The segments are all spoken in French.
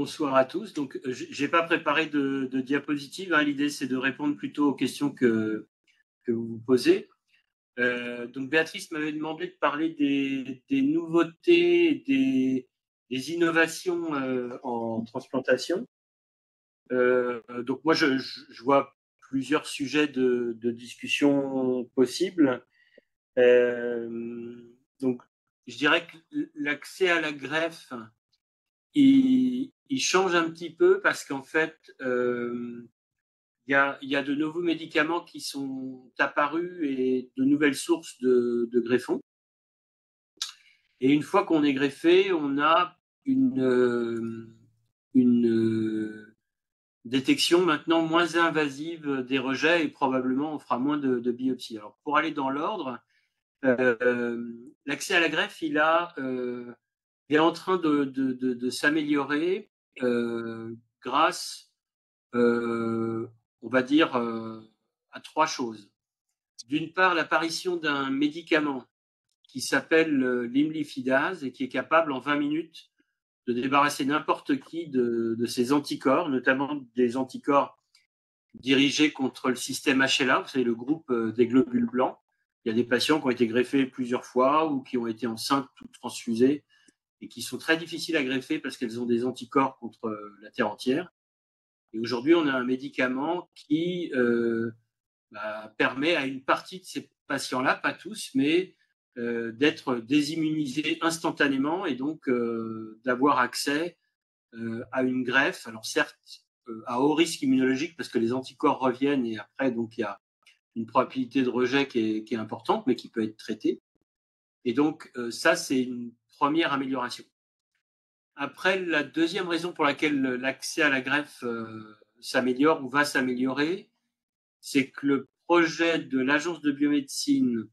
bonsoir à tous. Donc, j'ai pas préparé de diapositive. Hein. L'idée, c'est de répondre plutôt aux questions que vous vous posez. Donc, Béatrice m'avait demandé de parler des nouveautés, des innovations en transplantation. Donc, moi, je vois plusieurs sujets de discussion possibles. Donc, je dirais que l'accès à la greffe, il change un petit peu parce qu'en fait, il y a de nouveaux médicaments qui sont apparus et de nouvelles sources de greffons. Et une fois qu'on est greffé, on a une détection maintenant moins invasive des rejets et probablement on fera moins de biopsies. Alors pour aller dans l'ordre, l'accès à la greffe, il est en train de s'améliorer grâce, on va dire, à trois choses. D'une part, l'apparition d'un médicament qui s'appelle l'imlifidase et qui est capable en 20 minutes de débarrasser n'importe qui de ces anticorps, notamment des anticorps dirigés contre le système HLA, vous savez, le groupe des globules blancs. Il y a des patients qui ont été greffés plusieurs fois ou qui ont été enceintes ou transfusées et qui sont très difficiles à greffer parce qu'elles ont des anticorps contre la terre entière. Et aujourd'hui, on a un médicament qui permet à une partie de ces patients-là, pas tous, mais d'être désimmunisés instantanément et donc d'avoir accès à une greffe. Alors certes, à haut risque immunologique parce que les anticorps reviennent et après, donc il y a une probabilité de rejet qui est importante, mais qui peut être traitée. Et donc ça, c'est une première amélioration. Après, la deuxième raison pour laquelle l'accès à la greffe s'améliore ou va s'améliorer, c'est que le projet de l'Agence de biomédecine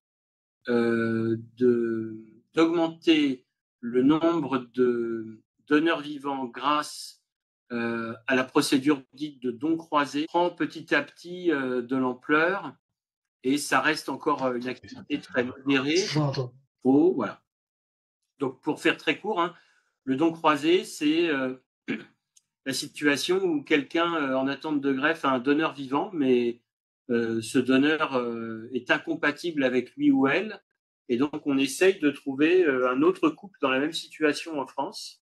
d'augmenter le nombre de donneurs vivants grâce à la procédure dite de don croisé prend petit à petit de l'ampleur et ça reste encore une activité très modérée. Voilà. Donc, pour faire très court, hein, le don croisé, c'est la situation où quelqu'un en attente de greffe a un donneur vivant, mais ce donneur est incompatible avec lui ou elle. Et donc, on essaye de trouver un autre couple dans la même situation en France.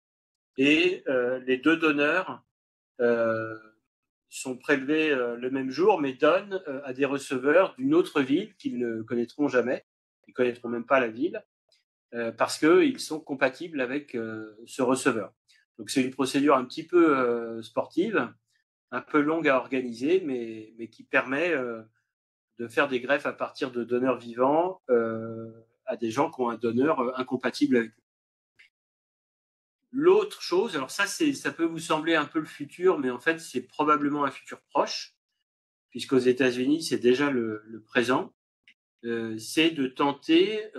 Et les deux donneurs sont prélevés le même jour, mais donnent à des receveurs d'une autre ville qu'ils ne connaîtront jamais. Ils ne connaîtront même pas la ville. Parce qu'ils sont compatibles avec ce receveur. Donc c'est une procédure un petit peu sportive, un peu longue à organiser, mais qui permet de faire des greffes à partir de donneurs vivants à des gens qui ont un donneur incompatible avec eux. L'autre chose, alors ça peut vous sembler un peu le futur, mais en fait c'est probablement un futur proche, puisqu'aux États-Unis c'est déjà le présent, c'est de tenter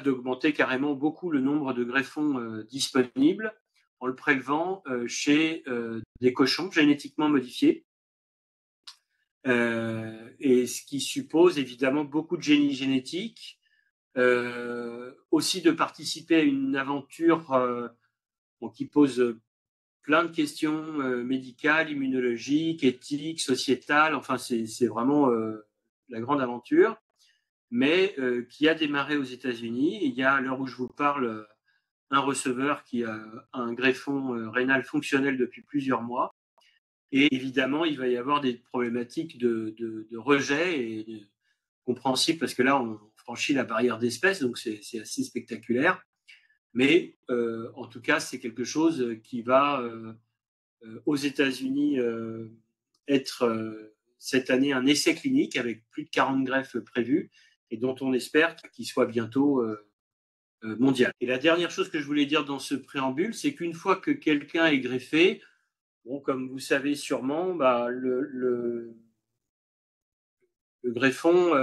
d'augmenter carrément beaucoup le nombre de greffons disponibles en le prélevant chez des cochons génétiquement modifiés. Et ce qui suppose évidemment beaucoup de génie génétique, aussi de participer à une aventure qui pose plein de questions médicales, immunologiques, éthiques, sociétales. Enfin, c'est vraiment la grande aventure, mais qui a démarré aux États-Unis. Il y a, à l'heure où je vous parle, un receveur qui a un greffon rénal fonctionnel depuis plusieurs mois. Et évidemment, il va y avoir des problématiques de rejet et compréhensible parce que là, on franchit la barrière d'espèces, donc c'est assez spectaculaire. Mais en tout cas, c'est quelque chose qui va aux États-Unis être cette année un essai clinique avec plus de 40 greffes prévues et dont on espère qu'il soit bientôt mondial. Et la dernière chose que je voulais dire dans ce préambule, c'est qu'une fois que quelqu'un est greffé, bon, comme vous savez sûrement, le greffon,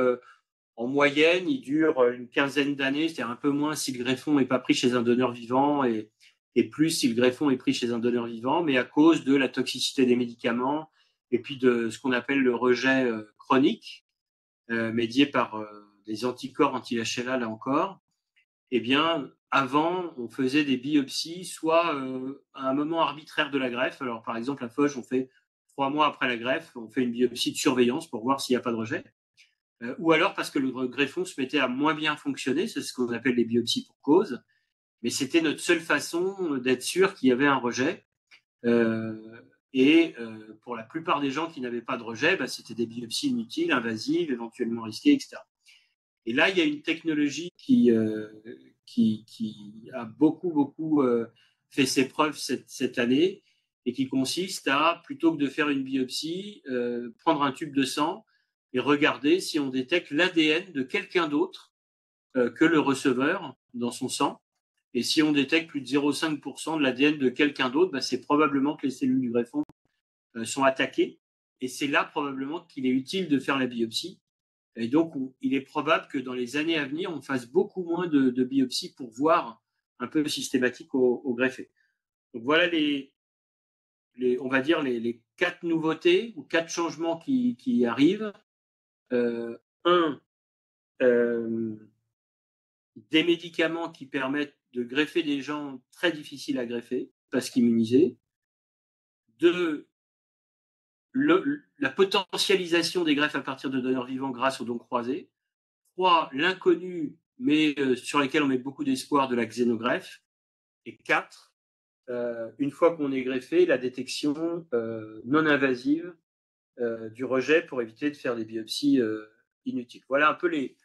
en moyenne, il dure une quinzaine d'années, c'est-à-dire un peu moins si le greffon n'est pas pris chez un donneur vivant et plus si le greffon est pris chez un donneur vivant, mais à cause de la toxicité des médicaments et puis de ce qu'on appelle le rejet chronique, médié par des anticorps anti-HLA, là encore, eh bien, avant, on faisait des biopsies, soit à un moment arbitraire de la greffe. Alors, par exemple, la FOG, on fait 3 mois après la greffe, on fait une biopsie de surveillance pour voir s'il n'y a pas de rejet. Ou alors parce que le greffon se mettait à moins bien fonctionner, c'est ce qu'on appelle les biopsies pour cause. Mais c'était notre seule façon d'être sûr qu'il y avait un rejet. Pour la plupart des gens qui n'avaient pas de rejet, c'était des biopsies inutiles, invasives, éventuellement risquées, etc. Et là, il y a une technologie qui a beaucoup fait ses preuves cette année et qui consiste à, plutôt que de faire une biopsie, prendre un tube de sang et regarder si on détecte l'ADN de quelqu'un d'autre que le receveur dans son sang. Et si on détecte plus de 0,5% de l'ADN de quelqu'un d'autre, c'est probablement que les cellules du greffon sont attaquées. Et c'est là probablement qu'il est utile de faire la biopsie. Et donc, il est probable que dans les années à venir, on fasse beaucoup moins de biopsies pour voir un peu systématique au greffé. Donc voilà on va dire les 4 nouveautés ou 4 changements qui arrivent. Des médicaments qui permettent de greffer des gens très difficiles à greffer, parce qu'immunisés. 2, la potentialisation des greffes à partir de donneurs vivants grâce aux dons croisés. 3, l'inconnu, mais sur lesquels on met beaucoup d'espoir, de la xénogreffe. Et 4, une fois qu'on est greffé, la détection non invasive du rejet pour éviter de faire des biopsies inutiles. Voilà un peu les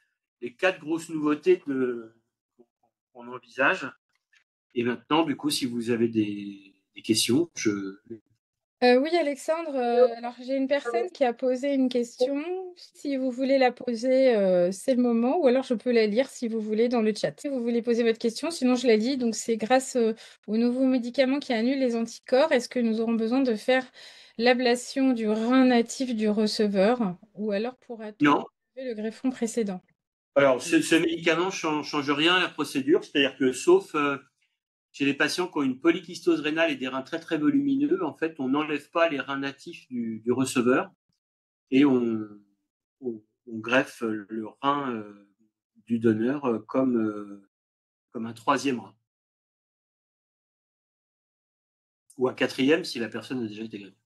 4 grosses nouveautés qu'on envisage. Et maintenant, du coup, si vous avez des questions, Oui, Alexandre, alors j'ai une personne qui a posé une question. Si vous voulez la poser, c'est le moment, ou alors je peux la lire si vous voulez dans le chat. Si vous voulez poser votre question, sinon je la lis. Donc c'est grâce aux nouveaux médicaments qui annulent les anticorps. Est-ce que nous aurons besoin de faire l'ablation du rein natif du receveur, ou alors pourra-t-on Non. enlever le greffon précédent? Alors, ce médicament ne change rien à la procédure, c'est-à-dire que sauf chez les patients qui ont une polykystose rénale et des reins très très volumineux, en fait, on n'enlève pas les reins natifs du receveur et on greffe le rein du donneur comme un troisième rein. Ou un quatrième si la personne a déjà été greffée.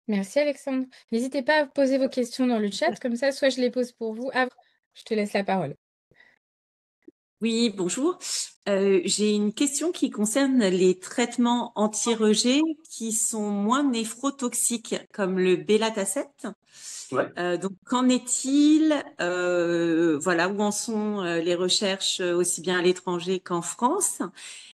Merci Alexandre. N'hésitez pas à poser vos questions dans le chat, comme ça, soit je les pose pour vous. Ah, je te laisse la parole. Oui, bonjour. J'ai une question qui concerne les traitements anti-rejet qui sont moins néphrotoxiques, comme le belatacept. Ouais. Donc, qu'en est-il? Voilà, où en sont les recherches aussi bien à l'étranger qu'en France?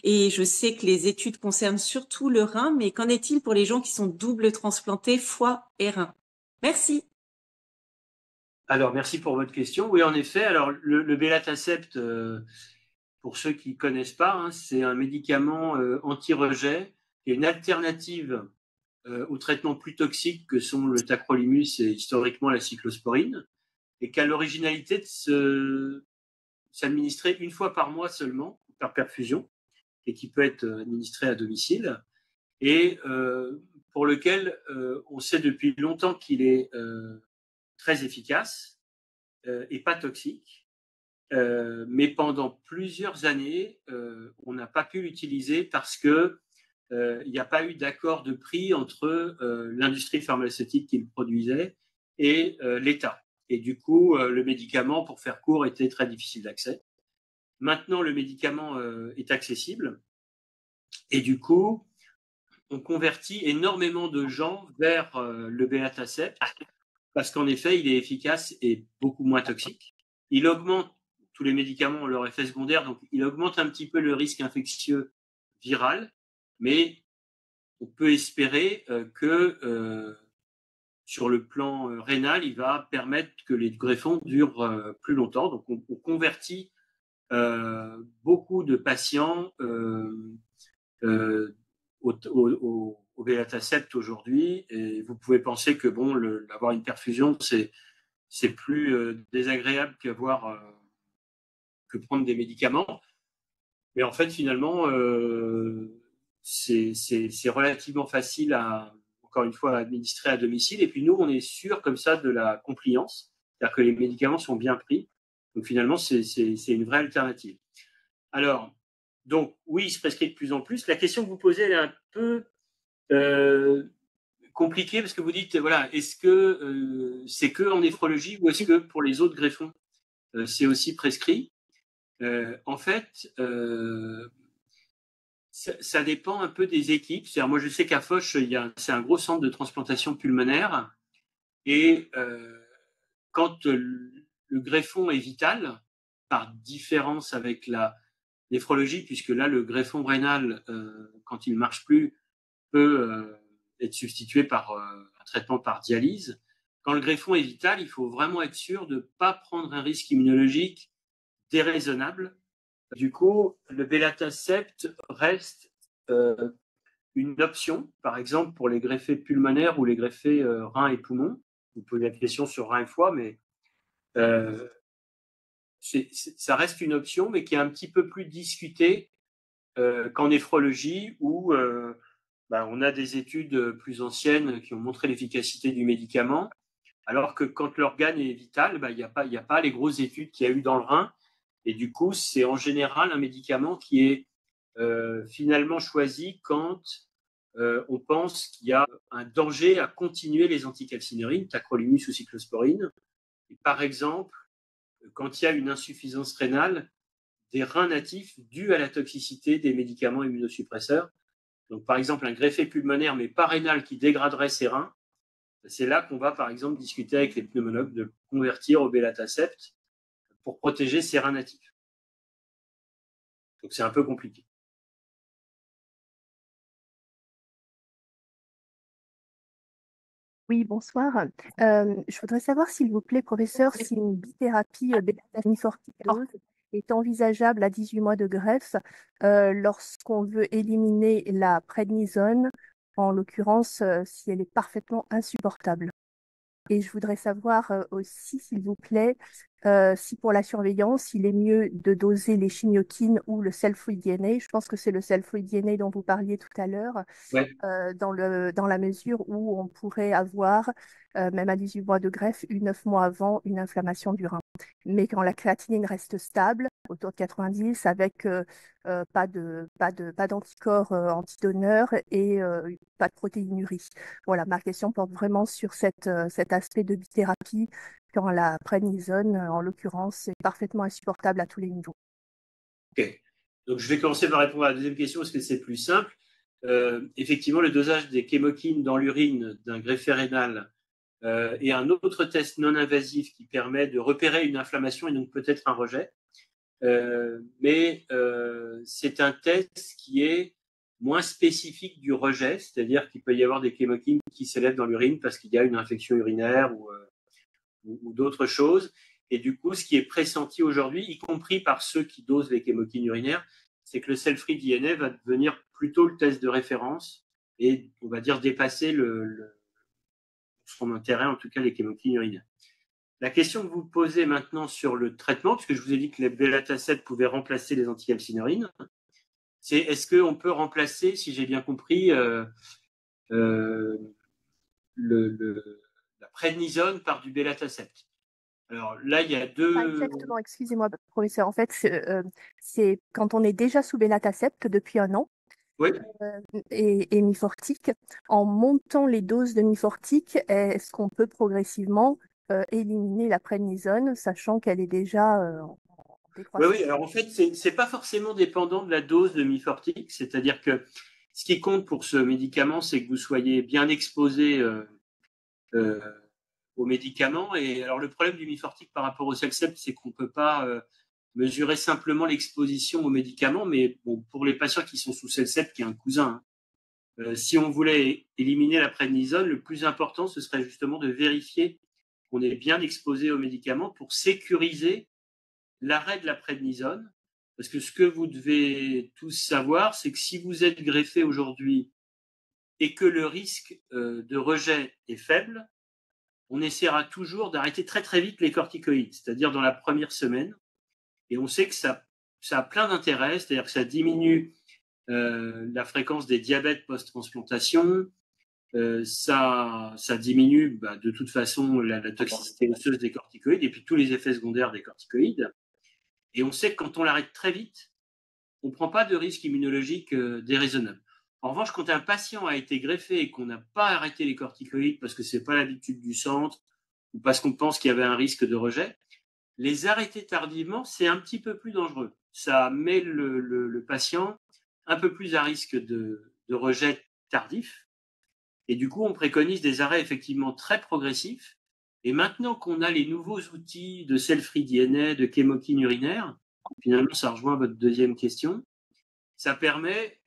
Et je sais que les études concernent surtout le rein, mais qu'en est-il pour les gens qui sont double transplantés foie et rein? Merci. Alors, merci pour votre question. Oui, en effet, alors le belatacept, pour ceux qui ne connaissent pas, hein, c'est un médicament anti-rejet qui est une alternative aux traitements plus toxiques que sont le tacrolimus et historiquement la cyclosporine, et qui a l'originalité de s'administrer une fois par mois seulement, par perfusion, et qui peut être administré à domicile, et pour lequel on sait depuis longtemps qu'il est très efficace et pas toxique. Mais pendant plusieurs années, on n'a pas pu l'utiliser parce que il n'y a pas eu d'accord de prix entre l'industrie pharmaceutique qui le produisait et l'État. Et du coup, le médicament, pour faire court, était très difficile d'accès. Maintenant, le médicament est accessible et du coup, on convertit énormément de gens vers le belatacept parce qu'en effet, il est efficace et beaucoup moins toxique. Il augmente, tous les médicaments ont leur effet secondaire, donc il augmente un petit peu le risque infectieux viral, mais on peut espérer que sur le plan rénal, il va permettre que les greffons durent plus longtemps. Donc on convertit beaucoup de patients au belatacept aujourd'hui, et vous pouvez penser que bon, avoir une perfusion, c'est plus désagréable que prendre des médicaments. Mais en fait, finalement, c'est relativement facile encore une fois, à administrer à domicile. Et puis nous, on est sûr comme ça de la compliance, c'est-à-dire que les médicaments sont bien pris. Donc finalement, c'est une vraie alternative. Alors, Donc, oui, il se prescrit de plus en plus. La question que vous posez, elle est un peu compliquée parce que vous dites, voilà, est-ce que c'est que en néphrologie ou est-ce que pour les autres greffons, c'est aussi prescrit? En fait, ça dépend un peu des équipes. C'est-à-dire, moi, je sais qu'à Foch, c'est un gros centre de transplantation pulmonaire et quand le greffon est vital, par différence avec la néphrologie, puisque là, le greffon rénal, quand il ne marche plus, peut être substitué par un traitement par dialyse. Quand le greffon est vital, il faut vraiment être sûr de ne pas prendre un risque immunologique déraisonnable. Du coup, le belatacept reste une option, par exemple pour les greffés pulmonaires ou les greffés reins et poumons. Vous posez la question sur reins et foie, mais ça reste une option, mais qui est un petit peu plus discutée qu'en néphrologie, où on a des études plus anciennes qui ont montré l'efficacité du médicament, alors que quand l'organe est vital, il n'y a pas les grosses études qu'il y a eu dans le rein. Et du coup, c'est en général un médicament qui est finalement choisi quand on pense qu'il y a un danger à continuer les anticalcinérines, tacrolimus ou cyclosporine. Et par exemple, quand il y a une insuffisance rénale des reins natifs dus à la toxicité des médicaments immunosuppresseurs. Donc, par exemple, un greffé pulmonaire, mais pas rénal, qui dégraderait ses reins, c'est là qu'on va, par exemple, discuter avec les pneumologues de convertir au belatacept pour protéger ses reins natifs. Donc, c'est un peu compliqué. Oui, bonsoir. Je voudrais savoir, s'il vous plaît, professeur, si une bithérapie bêta-forticose est envisageable à 18 mois de greffe lorsqu'on veut éliminer la prednisone, en l'occurrence, si elle est parfaitement insupportable. Et je voudrais savoir aussi, s'il vous plaît, si pour la surveillance, il est mieux de doser les chimiokines ou le cell-free DNA. Je pense que c'est le cell-free DNA dont vous parliez tout à l'heure, Ouais. dans la mesure où on pourrait avoir, même à 18 mois de greffe, 9 mois avant, une inflammation du rein. Mais quand la créatinine reste stable, autour de 90, avec pas d'anticorps antidonneurs et pas de protéinurie. Voilà, ma question porte vraiment sur cet aspect de bithérapie quand la prednisone, en l'occurrence, est parfaitement insupportable à tous les niveaux. Ok. Donc, je vais commencer par répondre à la deuxième question parce que c'est plus simple. Effectivement, le dosage des chémokines dans l'urine d'un greffé rénal et un autre test non invasif qui permet de repérer une inflammation et donc peut-être un rejet. Mais c'est un test qui est moins spécifique du rejet, c'est-à-dire qu'il peut y avoir des chémokines qui s'élèvent dans l'urine parce qu'il y a une infection urinaire ou d'autres choses. Et du coup, ce qui est pressenti aujourd'hui, y compris par ceux qui dosent les chémokines urinaires, c'est que le cell-free DNA va devenir plutôt le test de référence et, on va dire, dépasser son intérêt, en tout cas les chémokines urinaires. La question que vous posez maintenant sur le traitement, puisque je vous ai dit que les belatacept pouvaient remplacer les anticalcinérines, c'est est-ce qu'on peut remplacer, si j'ai bien compris, la prednisone par du belatacept. Alors là, il y a deux... Pas exactement, excusez-moi, professeur. En fait, c'est quand on est déjà sous belatacept depuis un an, Oui. Et Mifortic, en montant les doses de Mifortic, est-ce qu'on peut progressivement éliminer la prednisone, sachant qu'elle est déjà en décroissance? Oui, alors en fait, c'est pas forcément dépendant de la dose de Mifortic, c'est-à-dire que ce qui compte pour ce médicament, c'est que vous soyez bien exposé aux médicaments. Et alors le problème du Mifortic par rapport au Cellcept, c'est qu'on ne peut pas mesurer simplement l'exposition aux médicaments, mais bon, pour les patients qui sont sous Cellcept, qui est un cousin, si on voulait éliminer la prednisone, le plus important, ce serait justement de vérifier qu'on est bien exposé aux médicaments pour sécuriser l'arrêt de la prednisone. Parce que ce que vous devez tous savoir, c'est que si vous êtes greffé aujourd'hui et que le risque de rejet est faible, on essaiera toujours d'arrêter très très vite les corticoïdes, c'est-à-dire dans la première semaine. Et on sait que ça a plein d'intérêts, c'est-à-dire que ça diminue la fréquence des diabètes post-transplantation, ça diminue de toute façon la toxicité osseuse des corticoïdes et puis tous les effets secondaires des corticoïdes. Et on sait que quand on l'arrête très vite, on ne prend pas de risque immunologique déraisonnable. En revanche, quand un patient a été greffé et qu'on n'a pas arrêté les corticoïdes parce que ce n'est pas l'habitude du centre ou parce qu'on pense qu'il y avait un risque de rejet, les arrêter tardivement, c'est un petit peu plus dangereux. Ça met le patient un peu plus à risque de rejet tardif. Et du coup, on préconise des arrêts effectivement très progressifs. Et maintenant qu'on a les nouveaux outils de cell-free DNA, de chémokine urinaire, finalement, ça rejoint votre deuxième question, ça permet,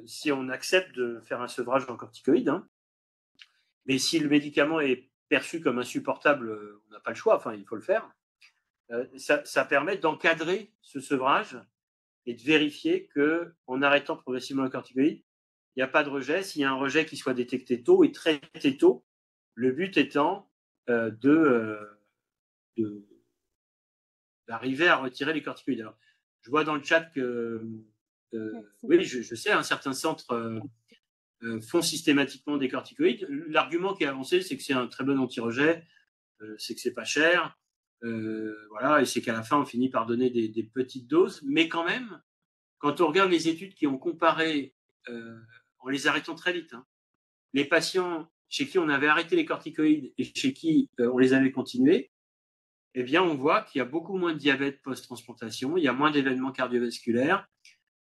si on accepte de faire un sevrage en corticoïdes, hein, mais si le médicament est perçu comme insupportable, on n'a pas le choix, enfin, il faut le faire, ça permet d'encadrer ce sevrage et de vérifier qu'en arrêtant progressivement le corticoïde, il n'y a pas de rejet. S'il y a un rejet qui soit détecté tôt et traité tôt, le but étant d'arriver à retirer les corticoïdes. Alors, je vois dans le chat que, oui, je sais, certains centres font systématiquement des corticoïdes. L'argument qui est avancé, c'est que c'est un très bon anti-rejet, c'est que c'est pas cher, voilà, et c'est qu'à la fin, on finit par donner des petites doses. Mais quand même, quand on regarde les études qui ont comparé, en les arrêtant très vite, hein, les patients chez qui on avait arrêté les corticoïdes et chez qui on les avait continués, eh bien, on voit qu'il y a beaucoup moins de diabète post-transplantation, il y a moins d'événements cardiovasculaires.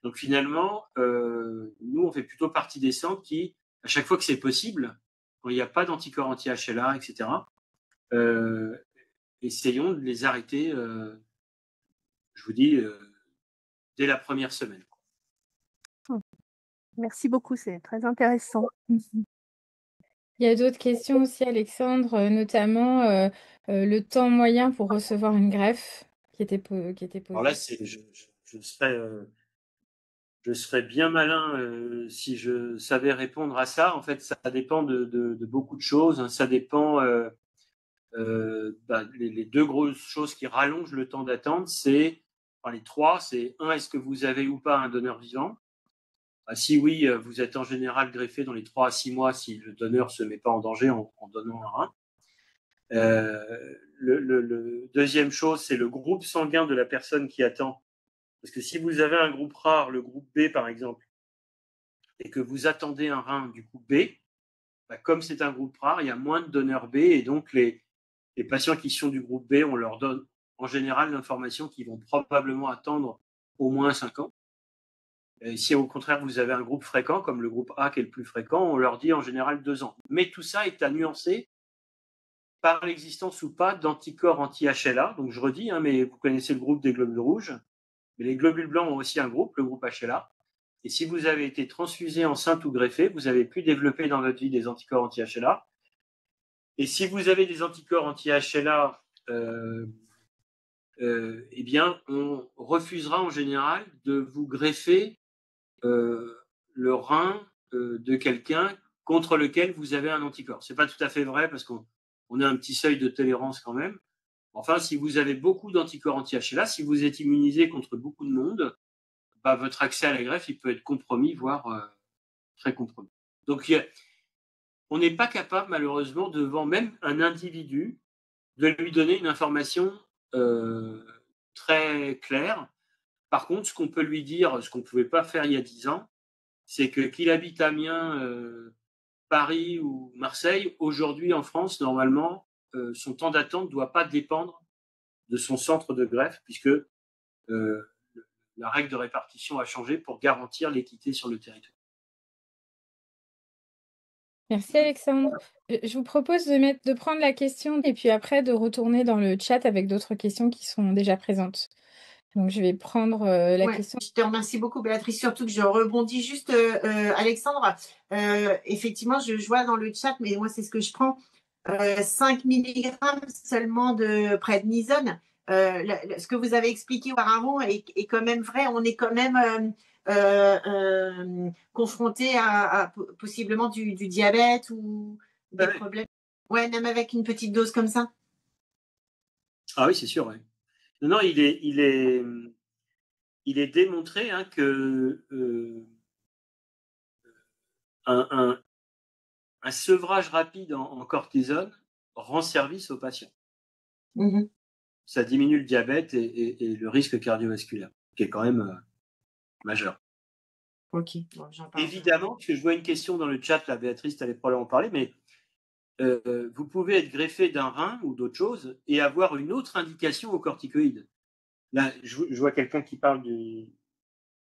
Donc finalement, nous, on fait plutôt partie des centres qui, à chaque fois que c'est possible, quand il n'y a pas d'anticorps anti-HLA, etc., essayons de les arrêter, je vous dis, dès la première semaine. Merci beaucoup, c'est très intéressant. Il y a d'autres questions aussi, Alexandre, notamment le temps moyen pour recevoir une greffe qui était posée. Alors là, je serais bien malin si je savais répondre à ça. En fait, ça dépend de beaucoup de choses, hein. Ça dépend. Les deux grosses choses qui rallongent le temps d'attente, les trois, c'est un, est-ce que vous avez ou pas un donneur vivant? Si oui, vous êtes en général greffé dans les 3 à 6 mois si le donneur ne se met pas en danger en donnant un rein. Le deuxième chose, c'est le groupe sanguin de la personne qui attend. Parce que si vous avez un groupe rare, le groupe B par exemple, et que vous attendez un rein du groupe B, comme c'est un groupe rare, il y a moins de donneurs B et donc les patients qui sont du groupe B, on leur donne en général l'information qu'ils vont probablement attendre au moins 5 ans. Et si au contraire vous avez un groupe fréquent, comme le groupe A qui est le plus fréquent, on leur dit en général 2 ans. Mais tout ça est à nuancer par l'existence ou pas d'anticorps anti-HLA. Donc je redis, mais vous connaissez le groupe des globules rouges, mais les globules blancs ont aussi un groupe, le groupe HLA. Et si vous avez été transfusé, enceinte ou greffé, vous avez pu développer dans votre vie des anticorps anti-HLA. Et si vous avez des anticorps anti-HLA, eh bien, on refusera en général de vous greffer le rein de quelqu'un contre lequel vous avez un anticorps. Ce n'est pas tout à fait vrai parce qu'on a un petit seuil de tolérance quand même. Enfin, si vous avez beaucoup d'anticorps anti-HLA, si vous êtes immunisé contre beaucoup de monde, votre accès à la greffe, il peut être compromis, voire très compromis. Donc, on n'est pas capable, malheureusement, devant même un individu, de lui donner une information très claire. Par contre, ce qu'on peut lui dire, ce qu'on ne pouvait pas faire il y a 10 ans, c'est que qu'il habite Amiens, Paris ou Marseille, aujourd'hui en France, normalement, son temps d'attente ne doit pas dépendre de son centre de greffe, puisque la règle de répartition a changé pour garantir l'équité sur le territoire. Merci Alexandre. Je vous propose de prendre la question et puis après de retourner dans le chat avec d'autres questions qui sont déjà présentes. Donc je vais prendre la question. Je te remercie beaucoup Béatrice, surtout que je rebondis juste Alexandre. Effectivement, je vois dans le chat, mais moi c'est ce que je prends, 5 mg seulement de prednisone. Ce que vous avez expliqué auparavant est quand même vrai. On est quand même confronté à possiblement du diabète ou des problèmes. Ouais, même avec une petite dose comme ça. Ah oui, c'est sûr. Ouais. Non, il est démontré que un sevrage rapide en cortisone rend service aux patients. Ça diminue le diabète et le risque cardiovasculaire, qui est quand même majeur. Ok, bon, j'en parle. Évidemment, parce que je vois une question dans le chat, là, Béatrice, tu allais probablement en parler, mais vous pouvez être greffé d'un rein ou d'autre chose et avoir une autre indication aux corticoïdes. Là, je vois quelqu'un qui parle du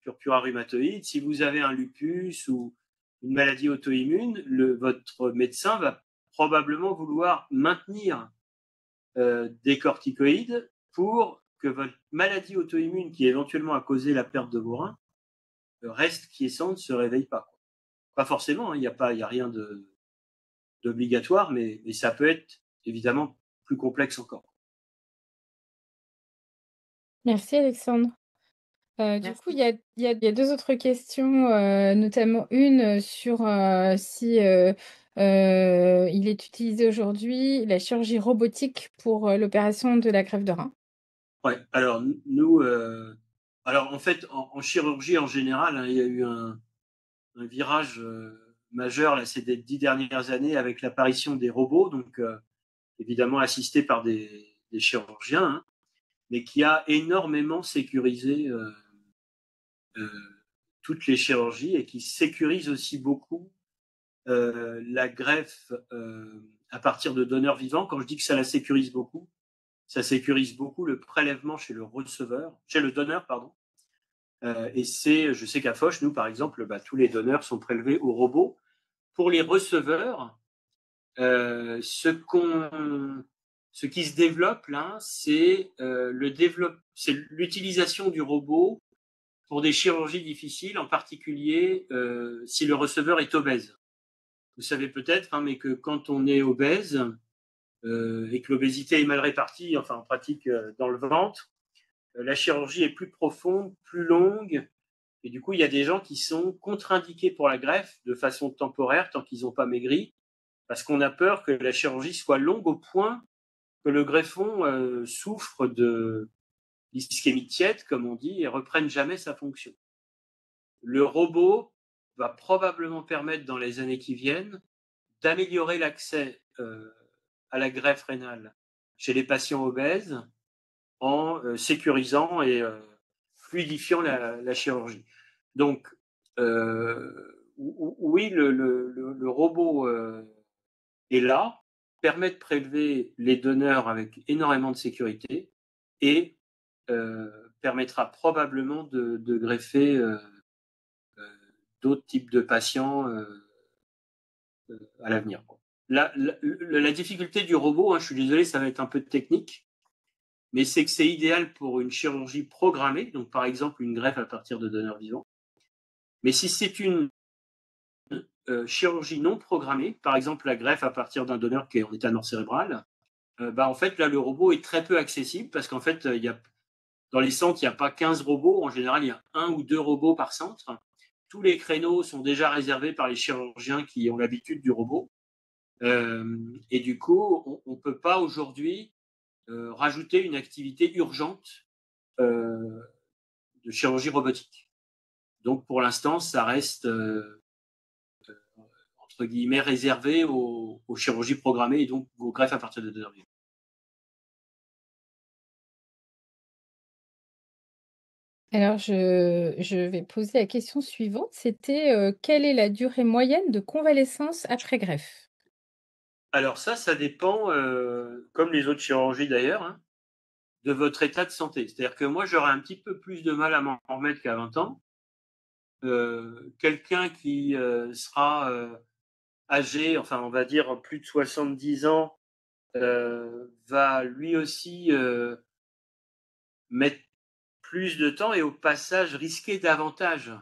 purpura rhumatoïde. Si vous avez un lupus ou une maladie auto-immune, votre médecin va probablement vouloir maintenir des corticoïdes pour que votre maladie auto-immune qui éventuellement a causé la perte de vos reins reste quiescente, ne se réveille pas. Pas forcément, il n'y a rien d'obligatoire, mais ça peut être évidemment plus complexe encore. Merci Alexandre. Du coup, il y a deux autres questions, notamment une sur si il est utilisé aujourd'hui la chirurgie robotique pour l'opération de la greffe de rein. Ouais, alors nous, alors en fait, en chirurgie en général, hein, il y a eu un virage majeur là, ces 10 dernières années avec l'apparition des robots, donc évidemment assistés par des chirurgiens, hein, mais qui a énormément sécurisé euh, toutes les chirurgies et qui sécurise aussi beaucoup la greffe à partir de donneurs vivants. Quand je dis que ça la sécurise beaucoup, ça sécurise beaucoup le prélèvement chez le receveur, chez le donneur, pardon. Et je sais qu'à Foch, nous, par exemple, tous les donneurs sont prélevés au robot. Pour les receveurs, ce qui se développe là, c'est l'utilisation du robot pour des chirurgies difficiles, en particulier si le receveur est obèse. Vous savez peut-être, hein, mais que quand on est obèse et que l'obésité est mal répartie, enfin en pratique dans le ventre, la chirurgie est plus profonde, plus longue, et du coup il y a des gens qui sont contre-indiqués pour la greffe de façon temporaire tant qu'ils n'ont pas maigri, parce qu'on a peur que la chirurgie soit longue au point que le greffon souffre de l'ischémie tiède, comme on dit, et reprenne jamais sa fonction. Le robot va probablement permettre dans les années qui viennent d'améliorer l'accès à la greffe rénale chez les patients obèses en sécurisant et fluidifiant la chirurgie. Donc, oui, le robot est là, permet de prélever les donneurs avec énormément de sécurité et permettra probablement de greffer d'autres types de patients à l'avenir. La difficulté du robot, hein, je suis désolé, ça va être un peu technique, mais c'est que c'est idéal pour une chirurgie programmée, donc par exemple une greffe à partir de donneurs vivants. Mais si c'est une chirurgie non programmée, par exemple la greffe à partir d'un donneur qui est en état mort cérébral, en fait là le robot est très peu accessible parce qu'en fait dans les centres il n'y a pas 15 robots, en général il y a 1 ou 2 robots par centre. Tous les créneaux sont déjà réservés par les chirurgiens qui ont l'habitude du robot. Et du coup, on ne peut pas aujourd'hui rajouter une activité urgente de chirurgie robotique. Donc pour l'instant, ça reste entre guillemets réservé aux chirurgies programmées et donc aux greffes à partir de donneurs vivants. Alors, je vais poser la question suivante. C'était quelle est la durée moyenne de convalescence après greffe? Alors ça dépend, comme les autres chirurgies d'ailleurs, hein, de votre état de santé. C'est-à-dire que moi, j'aurais un petit peu plus de mal à m'en remettre qu'à 20 ans. Quelqu'un qui sera âgé, enfin on va dire plus de 70 ans, va lui aussi mettre plus de temps et au passage risquer davantage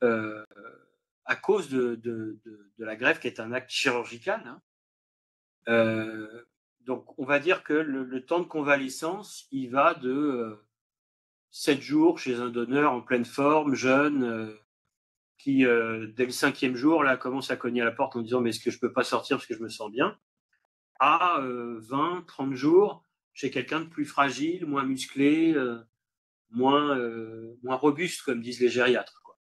à cause de la greffe qui est un acte chirurgical. Hein. Donc on va dire que le temps de convalescence, il va de 7 jours chez un donneur en pleine forme, jeune, qui dès le 5e jour là commence à cogner à la porte en disant mais est-ce que je peux pas sortir parce que je me sens bien, à 20, 30 jours chez quelqu'un de plus fragile, moins musclé, moins robuste, comme disent les gériatres. Quoi.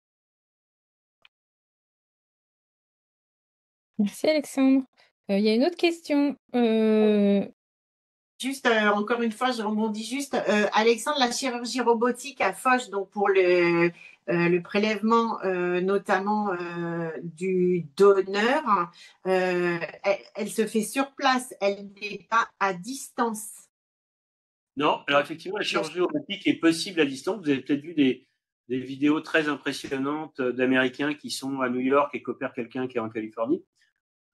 Merci Alexandre. Il y a une autre question. juste, encore une fois, je rebondis juste. Alexandre, la chirurgie robotique à Foch, donc pour le prélèvement notamment du donneur, elle se fait sur place, elle n'est pas à distance. Non, alors effectivement, la chirurgie robotique est possible à distance. Vous avez peut-être vu des vidéos très impressionnantes d'Américains qui sont à New York et qu'opèrent quelqu'un qui est en Californie.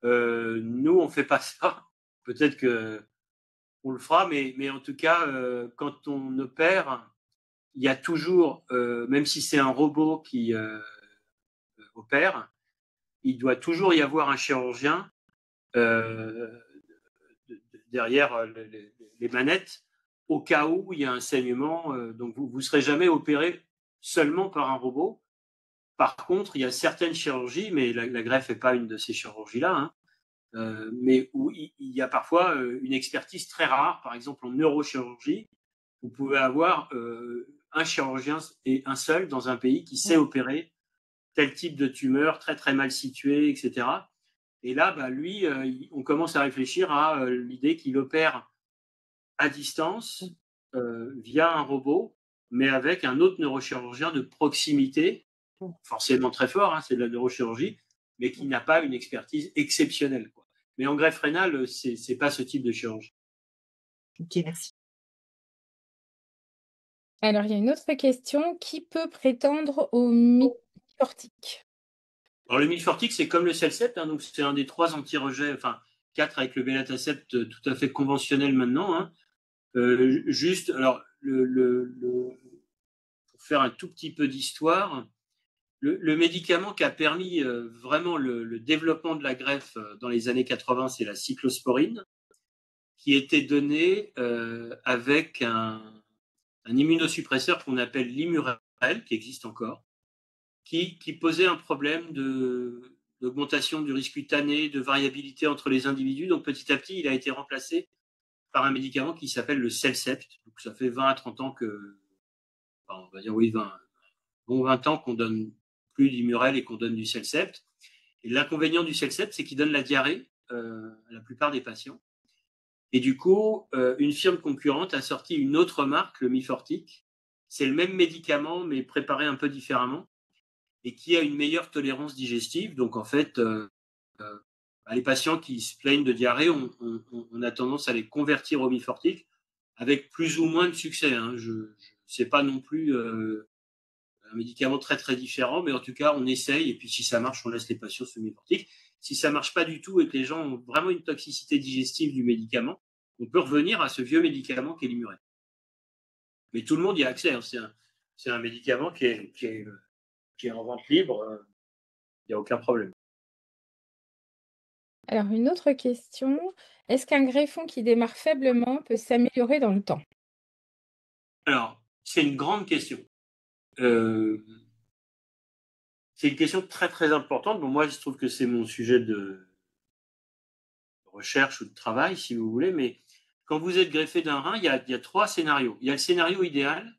Nous, on ne fait pas ça. Peut-être qu'on le fera, mais en tout cas, quand on opère, il y a toujours, même si c'est un robot qui opère, il doit toujours y avoir un chirurgien derrière les manettes au cas où il y a un saignement. Donc, vous ne serez jamais opéré seulement par un robot. Par contre, il y a certaines chirurgies, mais la greffe n'est pas une de ces chirurgies-là, hein, mais où il y a parfois une expertise très rare. Par exemple, en neurochirurgie, vous pouvez avoir un chirurgien et un seul dans un pays qui sait opérer tel type de tumeur très très mal située, etc. Et là, bah, lui, on commence à réfléchir à l'idée qu'il opère à distance via un robot, mais avec un autre neurochirurgien de proximité, forcément très fort, hein, c'est de la neurochirurgie, mais qui n'a pas une expertise exceptionnelle, quoi. Mais en greffe rénale, c'est pas ce type de chirurgie. Ok, merci. Alors, il y a une autre question. Qui peut prétendre au mi-fortique? Alors, le milfortique, c'est comme le Celcept, hein, donc c'est un des 3 anti-rejets, enfin 4 avec le Belatacept tout à fait conventionnel maintenant, hein. Juste, alors, pour faire un tout petit peu d'histoire, le médicament qui a permis vraiment le développement de la greffe dans les années 80, c'est la cyclosporine, qui était donnée avec un immunosuppresseur qu'on appelle l'Imurel, qui existe encore, qui posait un problème d'augmentation du risque cutané, de variabilité entre les individus. Donc petit à petit, il a été remplacé par un médicament qui s'appelle le Celcept. Donc ça fait 20 à 30 ans que, enfin, on va dire oui, 20 ans qu'on donne plus d'Imurel et qu'on donne du Celcept. Et l'inconvénient du Celcept, c'est qu'il donne la diarrhée à la plupart des patients. Et du coup, une firme concurrente a sorti une autre marque, le Mifortic. C'est le même médicament, mais préparé un peu différemment, et qui a une meilleure tolérance digestive. Donc, en fait, les patients qui se plaignent de diarrhée, on a tendance à les convertir au Mifortic avec plus ou moins de succès, hein. Je ne sais pas non plus un médicament très, très différent, mais en tout cas, on essaye, et puis si ça marche, on laisse les patients sous Mifortic. Si ça ne marche pas du tout et que les gens ont vraiment une toxicité digestive du médicament, on peut revenir à ce vieux médicament qui est l'Imurel. Mais tout le monde y a accès, hein. C'est un médicament qui est en vente libre, il n'y a aucun problème. Alors, une autre question. Est-ce qu'un greffon qui démarre faiblement peut s'améliorer dans le temps? Alors, c'est une grande question. C'est une question très très importante. Bon, moi, je trouve que c'est mon sujet de recherche ou de travail, si vous voulez, mais quand vous êtes greffé d'un rein, il y a 3 scénarios. Il y a le scénario idéal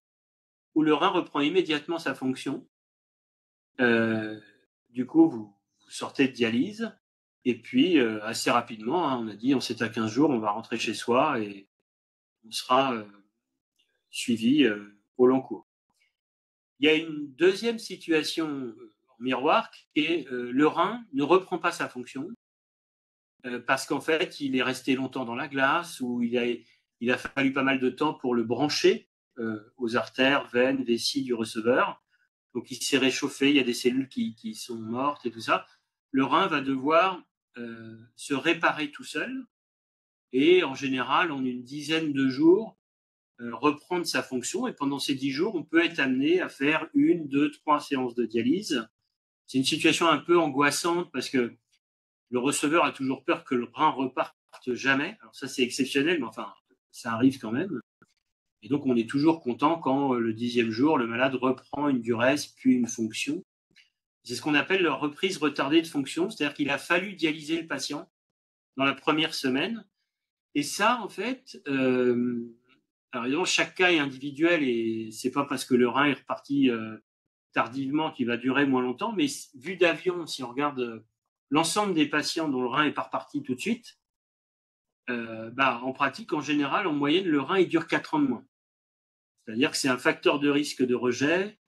où le rein reprend immédiatement sa fonction. Du coup, vous sortez de dialyse et puis assez rapidement, hein, on a dit, on s'est à 15 jours, on va rentrer chez soi et on sera suivi au long cours. Il y a une deuxième situation en miroir qui est le rein ne reprend pas sa fonction parce qu'en fait, il est resté longtemps dans la glace ou il a fallu pas mal de temps pour le brancher aux artères, veines, vessies du receveur. Donc, il s'est réchauffé, il y a des cellules qui sont mortes et tout ça. Le rein va devoir se réparer tout seul et en général, en une dizaine de jours, reprendre sa fonction. Et pendant ces 10 jours, on peut être amené à faire 1, 2, 3 séances de dialyse. C'est une situation un peu angoissante parce que le receveur a toujours peur que le rein reparte jamais. Alors ça, c'est exceptionnel, mais enfin, ça arrive quand même. Et donc, on est toujours content quand le 10e jour, le malade reprend une duresse, puis une fonction. C'est ce qu'on appelle la reprise retardée de fonction, c'est-à-dire qu'il a fallu dialyser le patient dans la première semaine. Et ça, en fait, alors évidemment, chaque cas est individuel et c'est pas parce que le rein est reparti tardivement qu'il va durer moins longtemps, mais vu d'avion, si on regarde l'ensemble des patients dont le rein est pas reparti tout de suite, En pratique, en général, en moyenne, le rein, il dure 4 ans de moins. C'est-à-dire que c'est un facteur de risque de rejet.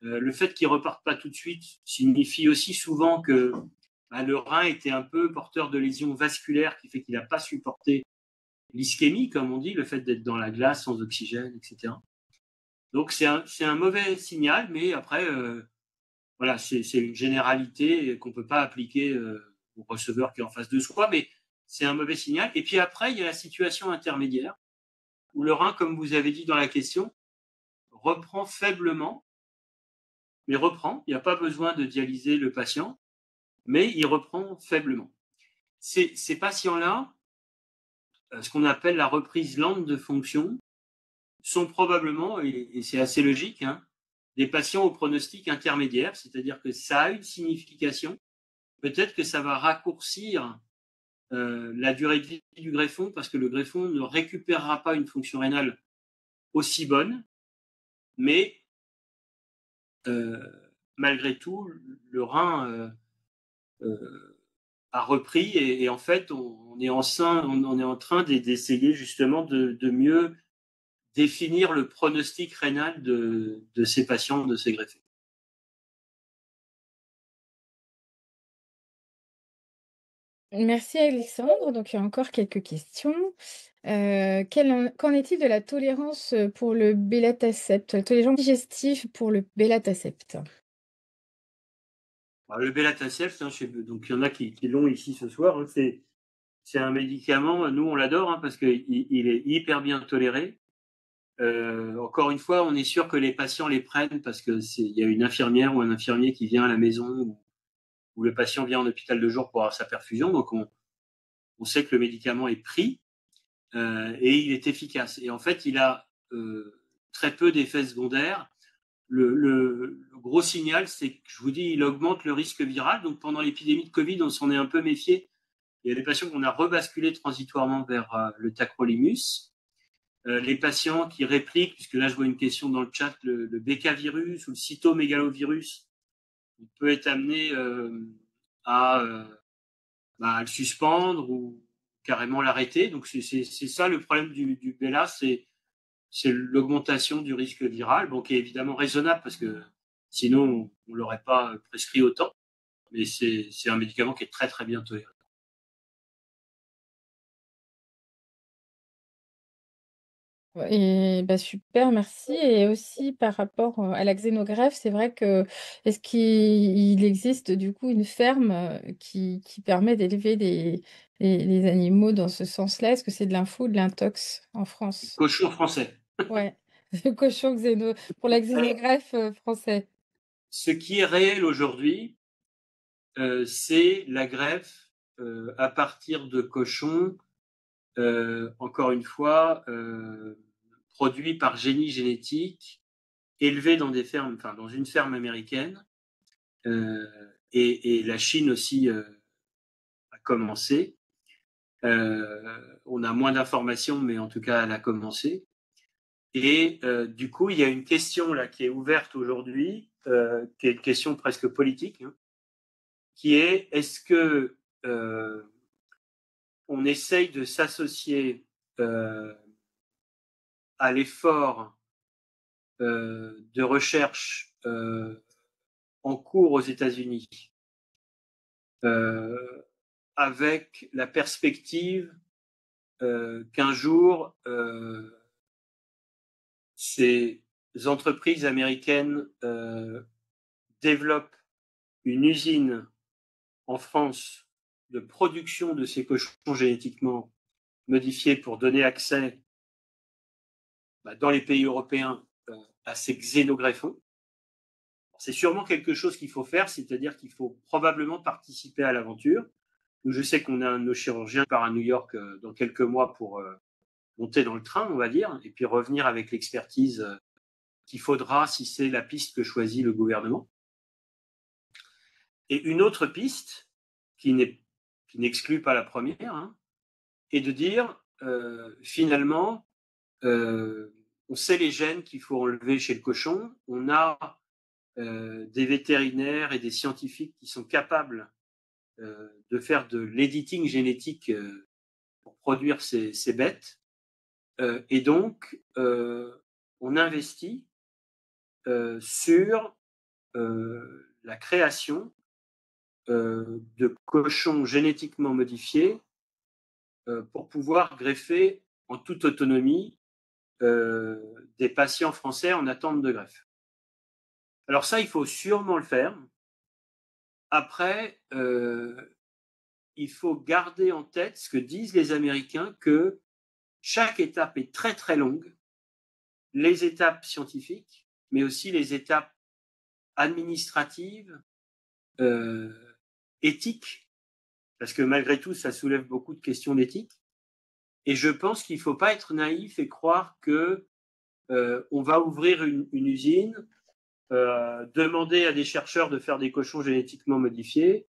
Le fait qu'il ne reparte pas tout de suite signifie aussi souvent que le rein était un peu porteur de lésions vasculaires qui fait qu'il n'a pas supporté l'ischémie, comme on dit, le fait d'être dans la glace sans oxygène, etc. Donc c'est un mauvais signal, mais après, voilà, c'est une généralité qu'on ne peut pas appliquer au receveur qui est en face de soi, mais c'est un mauvais signal. Et puis après, il y a la situation intermédiaire, où le rein, comme vous avez dit dans la question, reprend faiblement, mais reprend. Il n'y a pas besoin de dialyser le patient, mais il reprend faiblement. Ces patients-là, ce qu'on appelle la reprise lente de fonction, sont probablement, et c'est assez logique, des patients au pronostic intermédiaire, c'est-à-dire que ça a une signification. Peut-être que ça va raccourcir la durée de vie du greffon, parce que le greffon ne récupérera pas une fonction rénale aussi bonne, mais malgré tout, le rein a repris et en fait, on est en train d'essayer justement de mieux définir le pronostic rénal de ces patients, de ces greffés. Merci Alexandre. Donc, il y a encore quelques questions. Qu'en est-il de la tolérance pour le bêta-tacept, la tolérance digestive pour le bêta-tacept? Le bêta-tacept, donc il y en a qui l'ont ici ce soir, c'est un médicament, nous on l'adore parce qu'il est hyper bien toléré. Encore une fois, on est sûr que les patients les prennent parce qu'il y a une infirmière ou un infirmier qui vient à la maison ou le patient vient en hôpital de jour pour avoir sa perfusion. Donc on sait que le médicament est pris et il est efficace. Et en fait, il a très peu d'effets secondaires. Le gros signal, c'est que je vous dis, il augmente le risque viral. Donc pendant l'épidémie de Covid, on s'en est un peu méfié. Il y a des patients qu'on a rebasculé transitoirement vers le tacrolimus. Les patients qui répliquent, puisque là je vois une question dans le chat, le BK-virus ou le cytomégalovirus, on peut être amené à le suspendre ou carrément l'arrêter. Donc c'est ça le problème du BELA, c'est l'augmentation du risque viral, bon, qui est évidemment raisonnable parce que sinon on ne l'aurait pas prescrit autant, mais c'est un médicament qui est très très bien toléré. Et super, merci. Et aussi par rapport à la xénogreffe, c'est vrai que est-ce qu'il existe du coup une ferme qui permet d'élever les animaux dans ce sens-là? Est-ce que c'est de l'info ou de l'intox en France? Cochon français. Ouais, le cochon pour la xénogreffe français. Ce qui est réel aujourd'hui, c'est la greffe à partir de cochons, encore une fois, produits par génie génétique, élevés dans des fermes, enfin dans une ferme américaine, et la Chine aussi a commencé. On a moins d'informations, mais en tout cas, elle a commencé. Et du coup, il y a une question là qui est ouverte aujourd'hui, qui est une question presque politique, qui est est-ce que on essaye de s'associer à l'effort de recherche en cours aux États-Unis avec la perspective qu'un jour ces entreprises américaines développent une usine en France de production de ces cochons génétiquement modifiés pour donner accès dans les pays européens à ces xénogreffons. C'est sûrement quelque chose qu'il faut faire, c'est-à-dire qu'il faut probablement participer à l'aventure. Je sais qu'on a un de nos chirurgiens qui part à New York dans quelques mois pour monter dans le train, on va dire, et puis revenir avec l'expertise qu'il faudra si c'est la piste que choisit le gouvernement. Et une autre piste, qui n'exclut pas la première, est de dire, finalement, on sait les gènes qu'il faut enlever chez le cochon, on a des vétérinaires et des scientifiques qui sont capables de faire de l'editing génétique pour produire ces bêtes. Et donc, on investit sur la création de cochons génétiquement modifiés pour pouvoir greffer en toute autonomie des patients français en attente de greffe. Alors ça, il faut sûrement le faire. Après, il faut garder en tête ce que disent les Américains, que chaque étape est très très longue, les étapes scientifiques, mais aussi les étapes administratives, éthiques, parce que malgré tout, ça soulève beaucoup de questions d'éthique. Et je pense qu'il ne faut pas être naïf et croire que on va ouvrir une usine, demander à des chercheurs de faire des cochons génétiquement modifiés,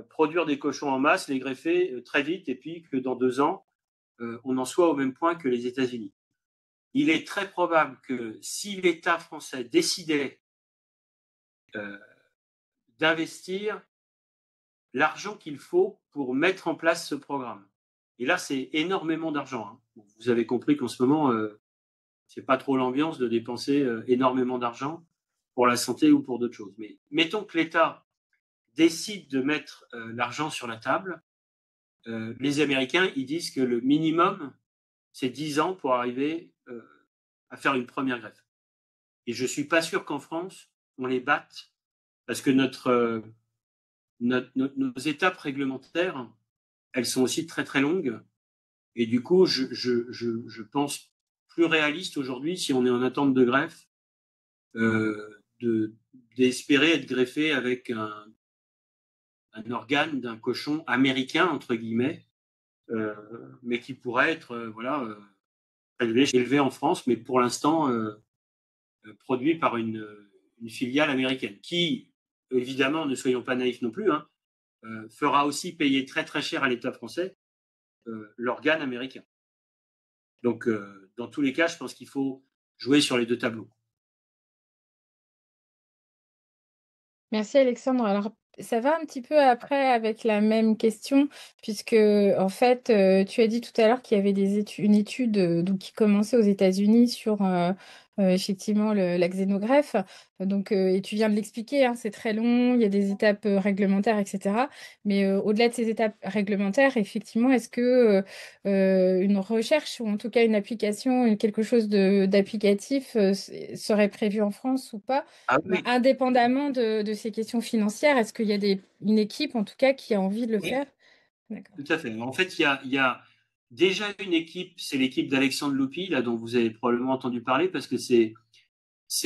produire des cochons en masse, les greffer très vite, et puis que dans 2 ans, on en soit au même point que les États-Unis. Il est très probable que si l'État français décidait d'investir l'argent qu'il faut pour mettre en place ce programme, et là c'est énormément d'argent, hein. Bon, vous avez compris qu'en ce moment, c'est pas trop l'ambiance de dépenser énormément d'argent pour la santé ou pour d'autres choses. Mais mettons que l'État décide de mettre l'argent sur la table. Les Américains, ils disent que le minimum, c'est 10 ans pour arriver à faire une première greffe. Et je suis pas sûr qu'en France, on les batte, parce que nos étapes réglementaires, elles sont aussi très très longues. Et du coup, je pense plus réaliste aujourd'hui, si on est en attente de greffe, d'espérer être greffé avec un organe d'un cochon américain, entre guillemets, mais qui pourrait être élevé en France, mais pour l'instant produit par une filiale américaine, qui, évidemment, ne soyons pas naïfs non plus, hein, fera aussi payer très très cher à l'État français l'organe américain. Donc, dans tous les cas, je pense qu'il faut jouer sur les 2 tableaux. Merci Alexandre. Alors, ça va un petit peu après avec la même question, puisque en fait, tu as dit tout à l'heure qu'il y avait une étude donc, qui commençait aux États-Unis sur effectivement la xénogreffe. Donc, et tu viens de l'expliquer, hein, c'est très long, il y a des étapes réglementaires, etc. Mais au-delà de ces étapes réglementaires, effectivement, est-ce que une recherche ou en tout cas une application, quelque chose d'applicatif serait prévu en France ou pas? Ah oui, Indépendamment de ces questions financières, est-ce qu'il y a une équipe, en tout cas, qui a envie de le oui, faire? D'accord. tout à fait. En fait, il y a déjà une équipe, c'est l'équipe d'Alexandre Loupy, là, dont vous avez probablement entendu parler, parce que c'est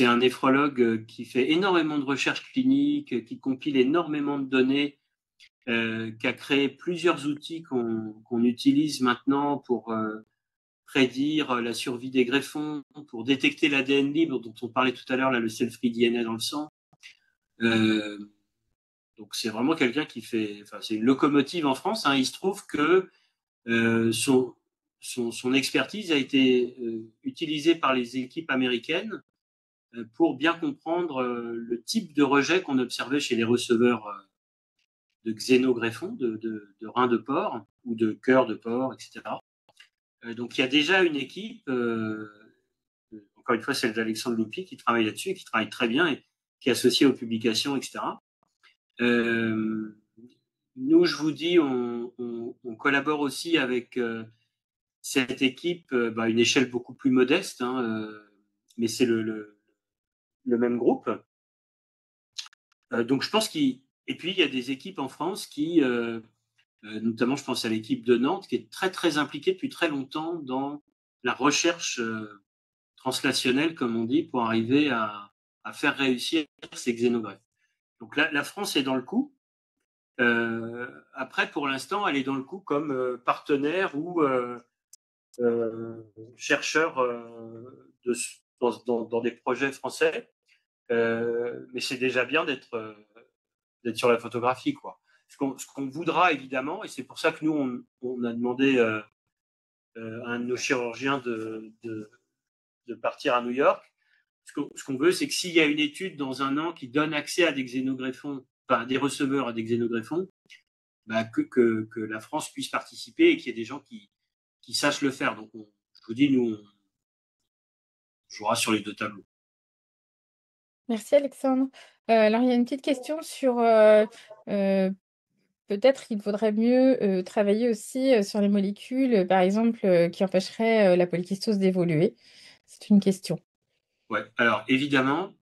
un néphrologue qui fait énormément de recherches cliniques, qui compile énormément de données, qui a créé plusieurs outils qu'on utilise maintenant pour prédire la survie des greffons, pour détecter l'ADN libre dont on parlait tout à l'heure, là, le cell-free DNA dans le sang. Donc c'est vraiment quelqu'un qui fait, enfin c'est une locomotive en France, hein. Il se trouve que son expertise a été utilisée par les équipes américaines pour bien comprendre le type de rejet qu'on observait chez les receveurs de xénogreffons, de reins de porc ou de cœur de porc, etc. Donc il y a déjà une équipe, encore une fois celle d'Alexandre Loupy, qui travaille là-dessus, et qui travaille très bien et qui est associée aux publications, etc. Nous, je vous dis, on collabore aussi avec cette équipe à une échelle beaucoup plus modeste, hein, mais c'est le même groupe. Donc je pense et puis il y a des équipes en France qui, notamment je pense à l'équipe de Nantes, qui est très très impliquée depuis très longtemps dans la recherche translationnelle, comme on dit, pour arriver à faire réussir ces xénogreffes. Donc là, la France est dans le coup. Après, pour l'instant, elle est dans le coup comme partenaire ou chercheur dans des projets français. Mais c'est déjà bien d'être sur la photographie, quoi. Ce qu'on voudra, évidemment, et c'est pour ça que nous, on a demandé à un de nos chirurgiens de partir à New York. Ce qu'on veut, c'est que s'il y a une étude dans 1 an qui donne accès à des xénogreffons, enfin des receveurs à des xénogreffons, que la France puisse participer et qu'il y ait des gens qui sachent le faire. Donc, je vous dis, nous, on jouera sur les deux tableaux. Merci Alexandre. Alors, il y a une petite question sur peut-être qu'il faudrait mieux travailler aussi sur les molécules, par exemple, qui empêcheraient la polykystose d'évoluer. C'est une question. Ouais, alors évidemment,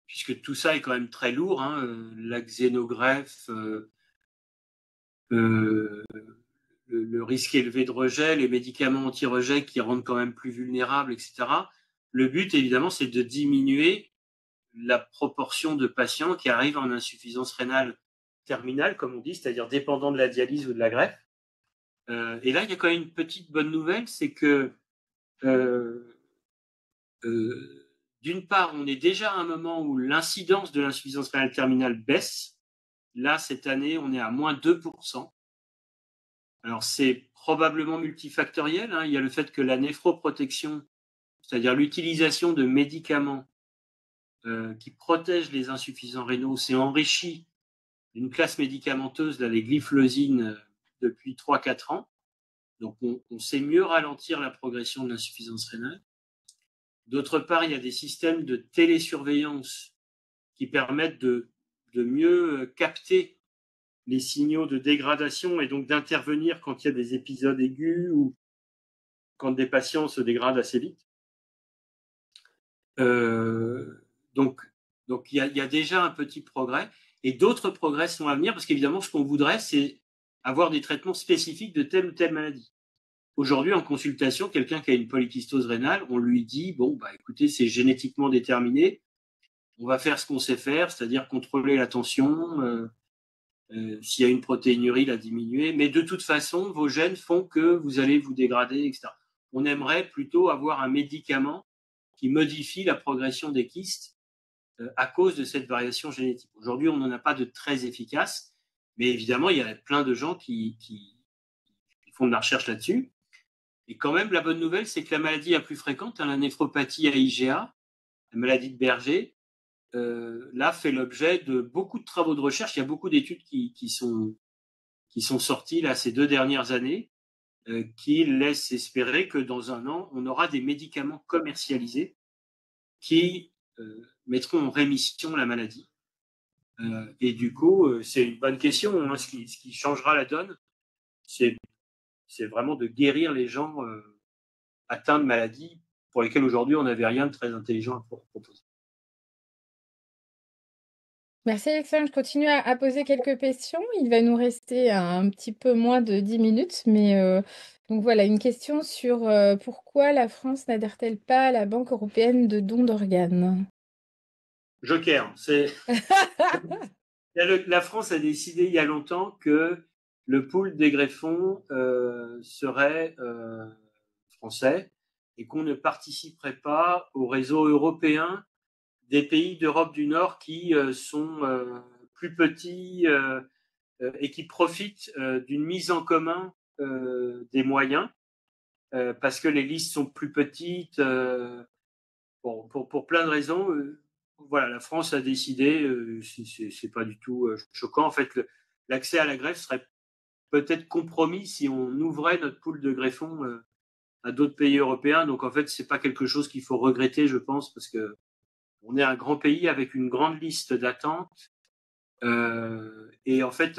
puisque tout ça est quand même très lourd, hein, la xénogreffe, le risque élevé de rejet, les médicaments anti-rejet qui rendent quand même plus vulnérables, etc. Le but, évidemment, c'est de diminuer la proportion de patients qui arrivent en insuffisance rénale terminale, comme on dit, c'est-à-dire dépendant de la dialyse ou de la greffe. Et là, il y a quand même une petite bonne nouvelle, c'est que d'une part, on est déjà à un moment où l'incidence de l'insuffisance rénale terminale baisse. Là, cette année, on est à moins 2%. Alors, c'est probablement multifactoriel, hein. Il y a le fait que la néphroprotection, c'est-à-dire l'utilisation de médicaments qui protègent les insuffisants rénaux, s'est enrichie d'une classe médicamenteuse, là, les glyphlosines, depuis 3-4 ans. Donc, on sait mieux ralentir la progression de l'insuffisance rénale. D'autre part, il y a des systèmes de télésurveillance qui permettent de mieux capter les signaux de dégradation et donc d'intervenir quand il y a des épisodes aigus ou quand des patients se dégradent assez vite. Donc il y a déjà un petit progrès et d'autres progrès sont à venir parce qu'évidemment, ce qu'on voudrait, c'est avoir des traitements spécifiques de telle ou telle maladie. Aujourd'hui, en consultation, quelqu'un qui a une polykystose rénale, on lui dit, bon, écoutez, c'est génétiquement déterminé, on va faire ce qu'on sait faire, c'est-à-dire contrôler la tension, s'il y a une protéinurie, la diminuer, mais de toute façon, vos gènes font que vous allez vous dégrader, etc. On aimerait plutôt avoir un médicament qui modifie la progression des kystes à cause de cette variation génétique. Aujourd'hui, on n'en a pas de très efficace, mais évidemment, il y a plein de gens qui font de la recherche là-dessus. Et quand même, la bonne nouvelle, c'est que la maladie la plus fréquente, la néphropathie à IgA, la maladie de Berger, là, fait l'objet de beaucoup de travaux de recherche. Il y a beaucoup d'études qui sont sorties là, ces 2 dernières années qui laissent espérer que dans un an, on aura des médicaments commercialisés qui mettront en rémission la maladie. Et du coup, c'est une bonne question. Hein. Ce qui changera la donne, c'est vraiment de guérir les gens atteints de maladies pour lesquelles aujourd'hui, on n'avait rien de très intelligent à proposer. Merci Alexandre. Je continue à poser quelques questions. Il va nous rester un petit peu moins de 10 minutes, mais donc voilà, une question sur pourquoi la France n'adhère-t-elle pas à la Banque européenne de don d'organes? Joker, la France a décidé il y a longtemps que le pool des greffons serait français et qu'on ne participerait pas au réseau européen des pays d'Europe du Nord qui sont plus petits et qui profitent d'une mise en commun des moyens parce que les listes sont plus petites. Bon, pour plein de raisons, voilà, la France a décidé, c'est pas du tout choquant. En fait, l'accès à la greffe serait peut-être compromis si on ouvrait notre pool de greffons à d'autres pays européens. Donc, en fait, c'est pas quelque chose qu'il faut regretter, je pense, parce que on est un grand pays avec une grande liste d'attente et en fait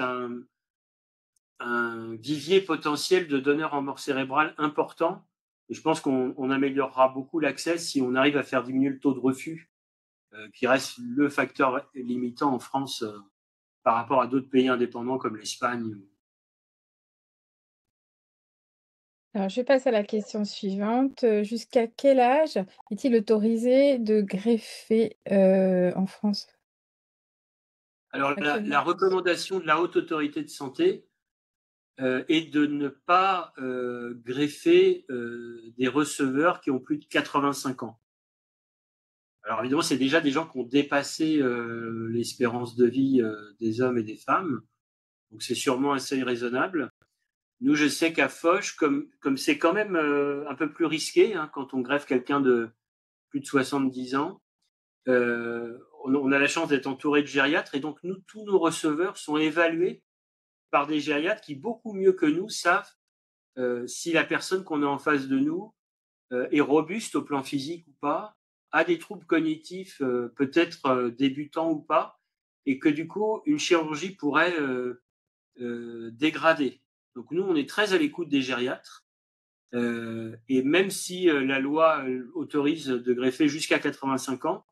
un vivier potentiel de donneurs en mort cérébrale important. Et je pense qu'on améliorera beaucoup l'accès si on arrive à faire diminuer le taux de refus, qui reste le facteur limitant en France par rapport à d'autres pays indépendants comme l'Espagne. Alors, je passe à la question suivante. Jusqu'à quel âge est-il autorisé de greffer en France? Alors, la recommandation de la Haute Autorité de Santé est de ne pas greffer des receveurs qui ont plus de 85 ans. Alors évidemment, c'est déjà des gens qui ont dépassé l'espérance de vie des hommes et des femmes. Donc c'est sûrement un seuil raisonnable. Nous, je sais qu'à Foch, comme c'est quand même un peu plus risqué hein, quand on greffe quelqu'un de plus de 70 ans, on a la chance d'être entouré de gériatres et donc tous nos receveurs sont évalués par des gériatres qui, beaucoup mieux que nous, savent si la personne qu'on a en face de nous est robuste au plan physique ou pas, a des troubles cognitifs peut-être débutants ou pas, et que du coup, une chirurgie pourrait dégrader. Donc nous, on est très à l'écoute des gériatres, et même si la loi autorise de greffer jusqu'à 85 ans,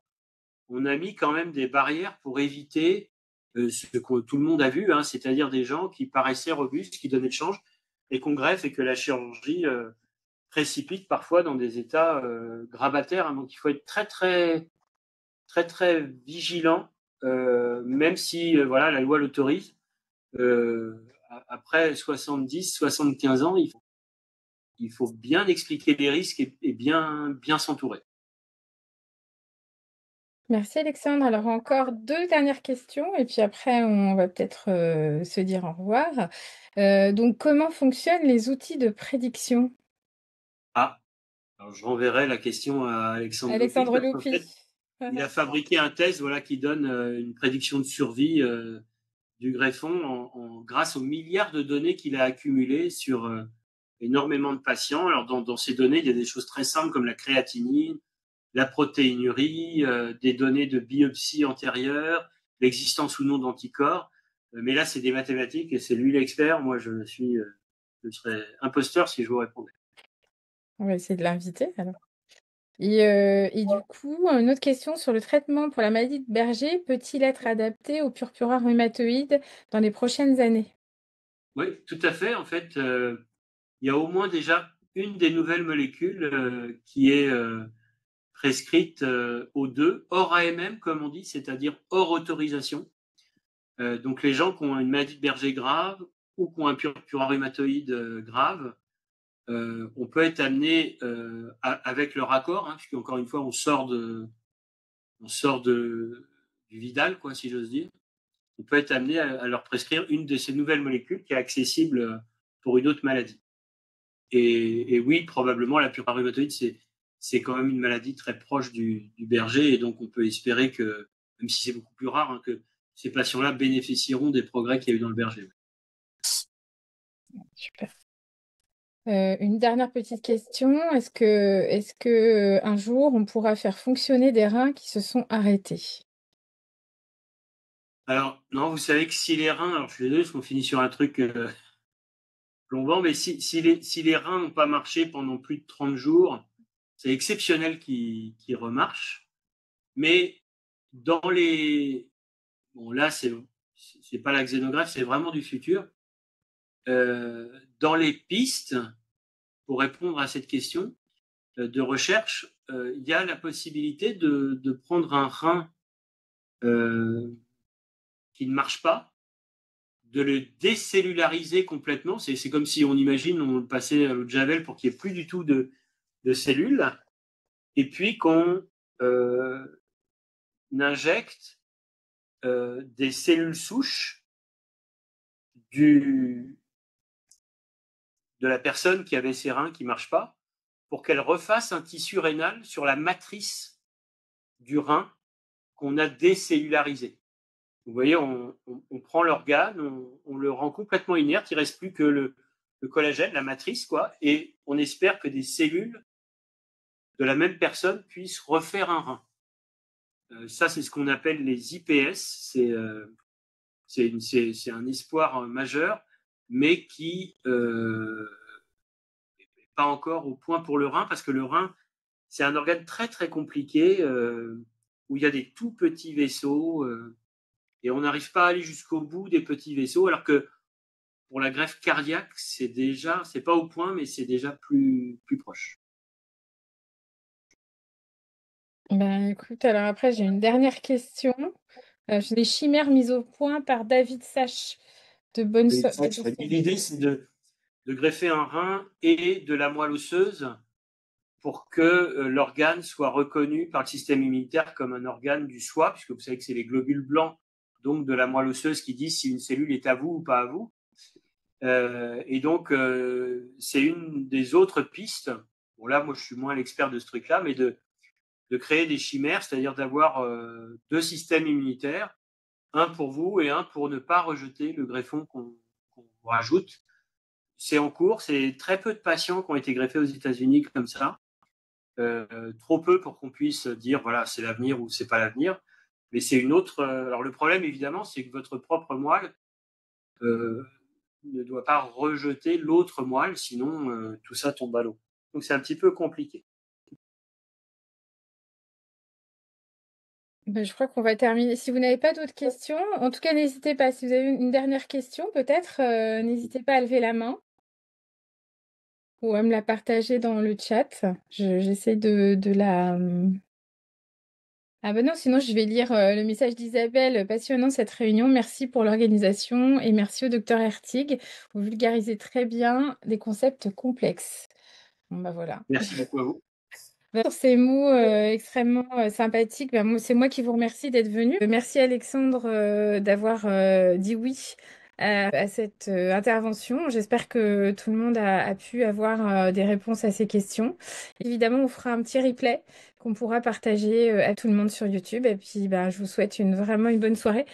on a mis quand même des barrières pour éviter ce que tout le monde a vu, hein, c'est-à-dire des gens qui paraissaient robustes, qui donnaient le change, et qu'on greffe et que la chirurgie précipite parfois dans des états grabataires. Hein. Donc il faut être très très très très vigilant, même si voilà, la loi l'autorise. Après 70-75 ans, il faut bien expliquer les risques et bien s'entourer. Merci Alexandre. Alors encore 2 dernières questions et puis après on va peut-être se dire au revoir. Donc comment fonctionnent les outils de prédiction? Ah, alors je renverrai la question à Alexandre Loupy, Alexandre parce qu'en Loupy. fait, il a fabriqué un test voilà, qui donne une prédiction de survie du greffon grâce aux milliards de données qu'il a accumulées sur énormément de patients. Alors dans ces données, il y a des choses très simples comme la créatinine, la protéinurie, des données de biopsie antérieure, l'existence ou non d'anticorps. Mais là, c'est des mathématiques et c'est lui l'expert. Moi, je serais imposteur si je vous répondais. On va essayer de l'inviter alors. Et du coup, une autre question sur le traitement pour la maladie de Berger peut-il être adapté au purpura rhumatoïde dans les prochaines années? Oui, tout à fait. En fait, il y a au moins déjà une des nouvelles molécules qui est prescrite aux deux, hors AMM, comme on dit, c'est-à-dire hors autorisation. Donc les gens qui ont une maladie de Berger grave ou qui ont un purpura rhumatoïde grave, on peut être amené avec leur accord, hein, puisqu'encore une fois, on sort du Vidal, quoi, si j'ose dire. On peut être amené à leur prescrire une de ces nouvelles molécules qui est accessible pour une autre maladie. Et oui, probablement, la purpura rhumatoïde, c'est quand même une maladie très proche du Berger, et donc on peut espérer que, même si c'est beaucoup plus rare, hein, que ces patients-là bénéficieront des progrès qu'il y a eu dans le Berger. Super. Une dernière petite question. Est-ce que un jour on pourra faire fonctionner des reins qui se sont arrêtés? Alors, non, vous savez que si les reins, alors je suis désolé parce qu'on finit sur un truc plombant, mais si les reins n'ont pas marché pendant plus de 30 jours, c'est exceptionnel qu'ils remarchent. Mais dans les... Bon, là, c'est pas la xénogreffe, c'est vraiment du futur. Dans les pistes, pour répondre à cette question de recherche, il y a la possibilité de prendre un rein qui ne marche pas, de le décellulariser complètement. C'est comme si on imagine, on le passait à l'eau de Javel pour qu'il n'y ait plus du tout de cellules, et puis qu'on injecte des cellules souches de la personne qui avait ses reins qui ne marchent pas, pour qu'elle refasse un tissu rénal sur la matrice du rein qu'on a décellularisé. Vous voyez, on prend l'organe, on le rend complètement inerte, il ne reste plus que le collagène, la matrice, quoi, et on espère que des cellules de la même personne puissent refaire un rein. Ça, c'est ce qu'on appelle les IPS, c'est un espoir majeur, mais qui n'est pas encore au point pour le rein, parce que le rein, c'est un organe très très compliqué, où il y a des tout petits vaisseaux, et on n'arrive pas à aller jusqu'au bout des petits vaisseaux, alors que pour la greffe cardiaque, c'est pas au point, mais c'est déjà plus proche. Ben, écoute, alors après, j'ai une dernière question. Les chimères mises au point par David Sach de L'idée, c'est de greffer un rein et de la moelle osseuse pour que l'organe soit reconnu par le système immunitaire comme un organe du soi, puisque vous savez que c'est les globules blancs, donc de la moelle osseuse, qui disent si une cellule est à vous ou pas à vous. Et donc, c'est une des autres pistes. Bon, là, moi, je suis moins l'expert de ce truc-là, mais de créer des chimères, c'est-à-dire d'avoir deux systèmes immunitaires, un pour vous et un pour ne pas rejeter le greffon qu'on rajoute. C'est en cours, c'est très peu de patients qui ont été greffés aux États-Unis comme ça. Trop peu pour qu'on puisse dire voilà, c'est l'avenir ou c'est pas l'avenir. Mais c'est une autre. Alors le problème, évidemment, c'est que votre propre moelle ne doit pas rejeter l'autre moelle, sinon tout ça tombe à l'eau. Donc c'est un petit peu compliqué. Ben, je crois qu'on va terminer. Si vous n'avez pas d'autres questions, en tout cas, n'hésitez pas. Si vous avez une dernière question, peut-être, n'hésitez pas à lever la main ou à me la partager dans le chat. J'essaie de la... Ah ben non, sinon je vais lire le message d'Isabelle. Passionnant cette réunion. Merci pour l'organisation et merci au docteur Hertig. Vous vulgarisez très bien des concepts complexes. Bon, bah voilà. Merci beaucoup à vous. Sur ces mots extrêmement sympathiques, c'est moi qui vous remercie d'être venu. Merci Alexandre d'avoir dit oui à cette intervention. J'espère que tout le monde a pu avoir des réponses à ces questions. Évidemment, on fera un petit replay qu'on pourra partager à tout le monde sur YouTube. Et puis, je vous souhaite vraiment une bonne soirée.